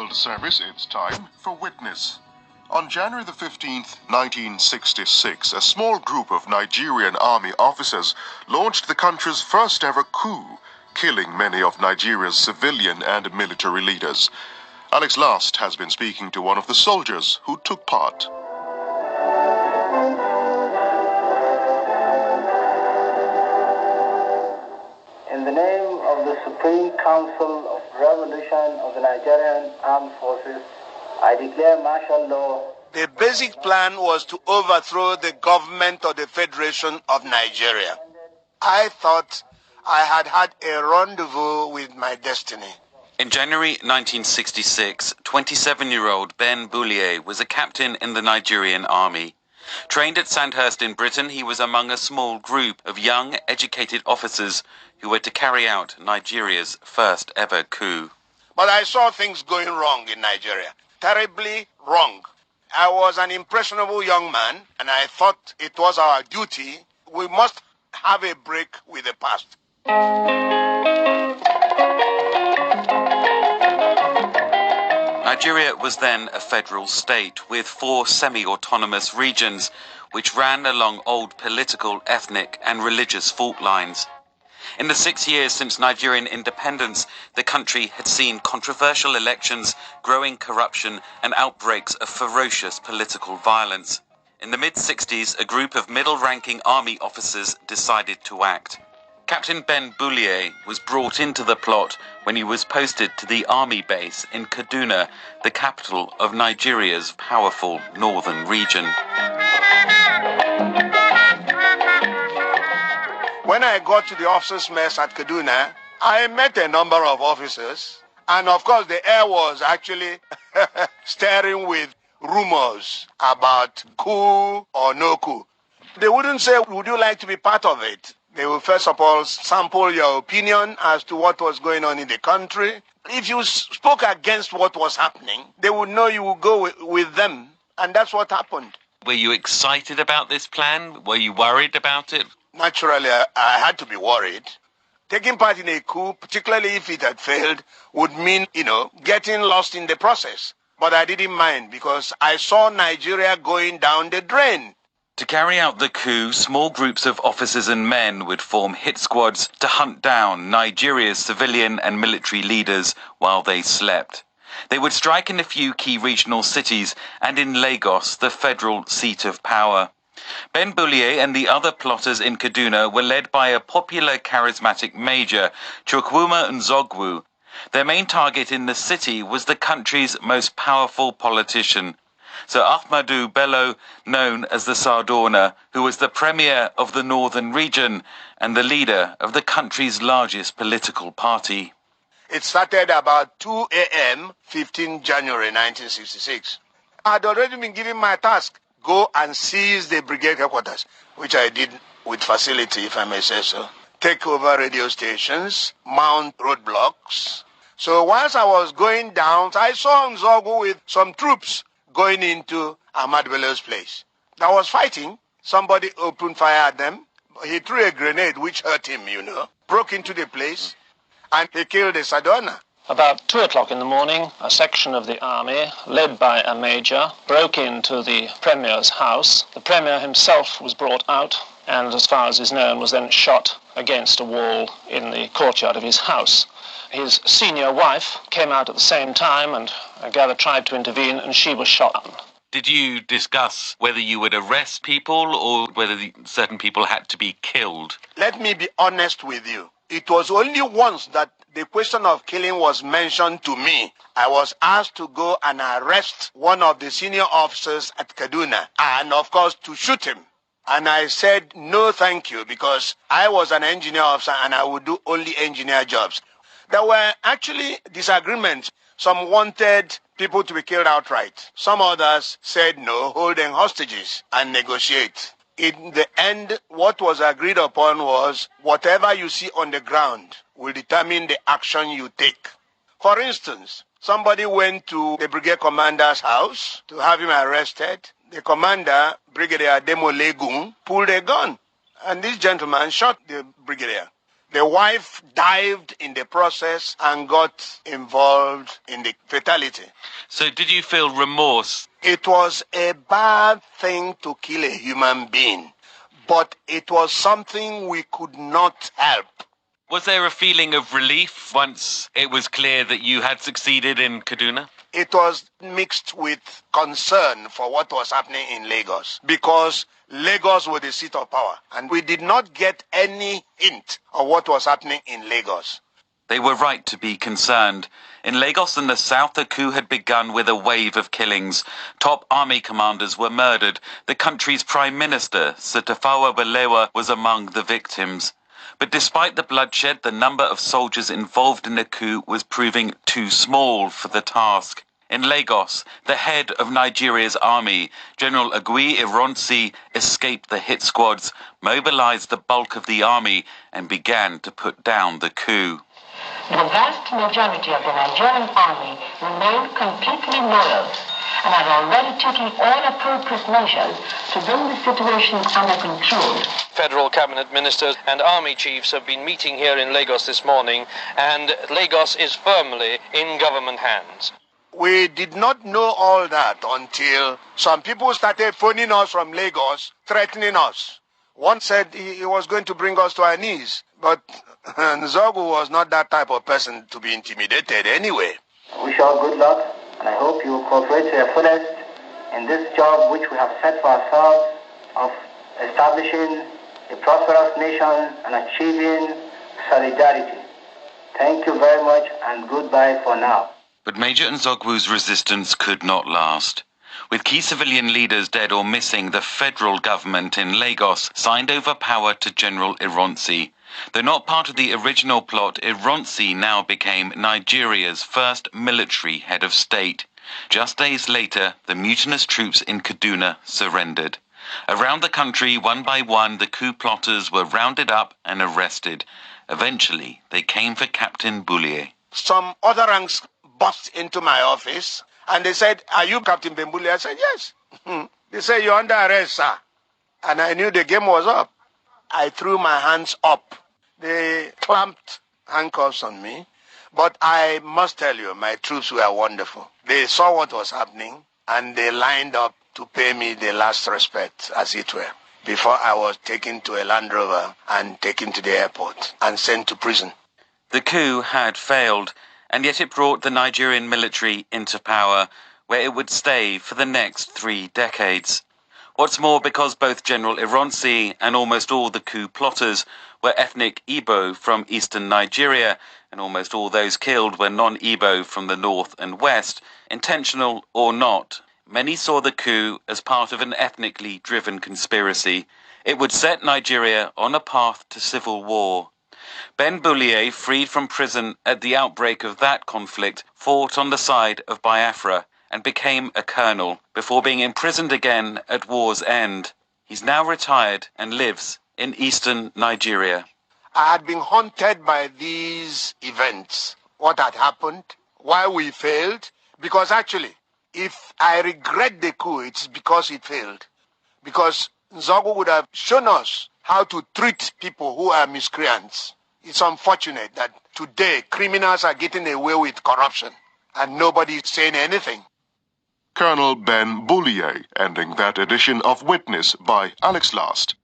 World Service, it's time for Witness. On January the 15th, 1966, a small group of Nigerian army officers launched the country's first ever coup, killing many of Nigeria's civilian and military leaders. Alex Last has been speaking to one of the soldiers who took part. In the name of the Supreme Council of Revolution of the Nigerian Armed Forces, I declare martial law. The basic plan was to overthrow the government of the Federation of Nigeria. I thought I had had a rendezvous with my destiny. In January 1966, 27-year-old Ben Bullier was a captain in the Nigerian army. Trained at Sandhurst in Britain, he was among a small group of young, educated officers who were to carry out Nigeria's first ever coup. But I saw things going wrong in Nigeria, terribly wrong. I was an impressionable young man, and I thought it was our duty. We must have a break with the past. Nigeria was then a federal state with 4 semi-autonomous regions which ran along old political, ethnic and religious fault lines. In the 6 years since Nigerian independence, the country had seen controversial elections, growing corruption and outbreaks of ferocious political violence. In the mid-60s, a group of middle-ranking army officers decided to act. Captain Ben Bullier was brought into the plot when he was posted to the army base in Kaduna, the capital of Nigeria's powerful northern region. When I got to the officers' mess at Kaduna, I met a number of officers, and of course the air was actually stirring with rumors about coup or no coup. They wouldn't say, would you like to be part of it? They will first of all sample your opinion as to what was going on in the country. If you spoke against what was happening, they would know you would go with them, and that's what happened. Were you excited about this plan? Were you worried about it? Naturally, I had to be worried. Taking part in a coup, particularly if it had failed, would mean, getting lost in the process. But I didn't mind because I saw Nigeria going down the drain. To carry out the coup, small groups of officers and men would form hit squads to hunt down Nigeria's civilian and military leaders while they slept. They would strike in a few key regional cities and in Lagos, the federal seat of power. Ben Bullier and the other plotters in Kaduna were led by a popular charismatic major, Chukwuma Nzogwu. Their main target in the city was the country's most powerful politician, Sir Ahmadu Bello, known as the Sardauna, who was the premier of the northern region and the leader of the country's largest political party. It started about 2 a.m., 15 January 1966. I had already been given my task, go and seize the brigade headquarters, which I did with facility, if I may say so. Take over radio stations, mount roadblocks. So once I was going down, I saw Nzogwu with some troops going into Ahmad Bello's place. I was fighting. Somebody opened fire at them. He threw a grenade, which hurt him, broke into the place, and he killed the Sardauna. About 2 o'clock in the morning, a section of the army, led by a major, broke into the Premier's house. The Premier himself was brought out, and as far as is known, was then shot against a wall in the courtyard of his house. His senior wife came out at the same time and I gather tried to intervene, and she was shot. Did you discuss whether you would arrest people or whether certain people had to be killed? Let me be honest with you. It was only once that the question of killing was mentioned to me. I was asked to go and arrest one of the senior officers at Kaduna and, of course, to shoot him. And I said, no, thank you, because I was an engineer officer and I would do only engineer jobs. There were actually disagreements. Some wanted people to be killed outright. Some others said, no, hold them hostages and negotiate. In the end, what was agreed upon was whatever you see on the ground will determine the action you take. For instance, somebody went to the brigade commander's house to have him arrested. The commander, Brigadier Demo Legun, pulled a gun, and this gentleman shot the brigadier. The wife dived in the process and got involved in the fatality. So did you feel remorse? It was a bad thing to kill a human being, but it was something we could not help. Was there a feeling of relief once it was clear that you had succeeded in Kaduna? It was mixed with concern for what was happening in Lagos, because Lagos was the seat of power, and we did not get any hint of what was happening in Lagos. They were right to be concerned. In Lagos and the south, the coup had begun with a wave of killings. Top army commanders were murdered. The country's prime minister, Sir Tafawa Balewa, was among the victims. But despite the bloodshed, the number of soldiers involved in the coup was proving too small for the task. In Lagos, the head of Nigeria's army, General Agui Ironsi, escaped the hit squads, mobilized the bulk of the army, and began to put down the coup. The vast majority of the Nigerian army remained completely loyal and are already taking all appropriate measures to bring the situation under control. Federal cabinet ministers and army chiefs have been meeting here in Lagos this morning, and Lagos is firmly in government hands. We did not know all that until some people started phoning us from Lagos, threatening us. One said he was going to bring us to our knees, but Nzogu was not that type of person to be intimidated anyway. Wish you all good luck, and I hope you will cooperate to your fullest in this job which we have set for ourselves of establishing a prosperous nation and achieving solidarity. Thank you very much, and goodbye for now. But Major Nzogwu's resistance could not last. With key civilian leaders dead or missing, the federal government in Lagos signed over power to General Ironsi. Though not part of the original plot, Ironsi now became Nigeria's first military head of state. Just days later, the mutinous troops in Kaduna surrendered. Around the country, one by one, the coup plotters were rounded up and arrested. Eventually, they came for Captain Bullier. Some other ranks burst into my office and they said, "Are you Captain Bembuli?" I said, "Yes." They said, "You're under arrest, sir." And I knew the game was up. I threw my hands up. They clamped handcuffs on me. But I must tell you, my troops were wonderful. They saw what was happening and they lined up to pay me the last respect, as it were, before I was taken to a Land Rover and taken to the airport and sent to prison. The coup had failed, and yet it brought the Nigerian military into power, where it would stay for the next 3 decades. What's more, because both General Ironsi and almost all the coup plotters were ethnic Igbo from eastern Nigeria, and almost all those killed were non-Igbo from the north and west, intentional or not, many saw the coup as part of an ethnically driven conspiracy. It would set Nigeria on a path to civil war. Ben Bullier, freed from prison at the outbreak of that conflict, fought on the side of Biafra and became a colonel before being imprisoned again at war's end. He's now retired and lives in eastern Nigeria. I had been haunted by these events, what had happened, why we failed, because actually, if I regret the coup, it's because it failed. Because Nzogu would have shown us how to treat people who are miscreants. It's unfortunate that today criminals are getting away with corruption and nobody is saying anything. Colonel Ben Bullier, ending that edition of Witness by Alex Last.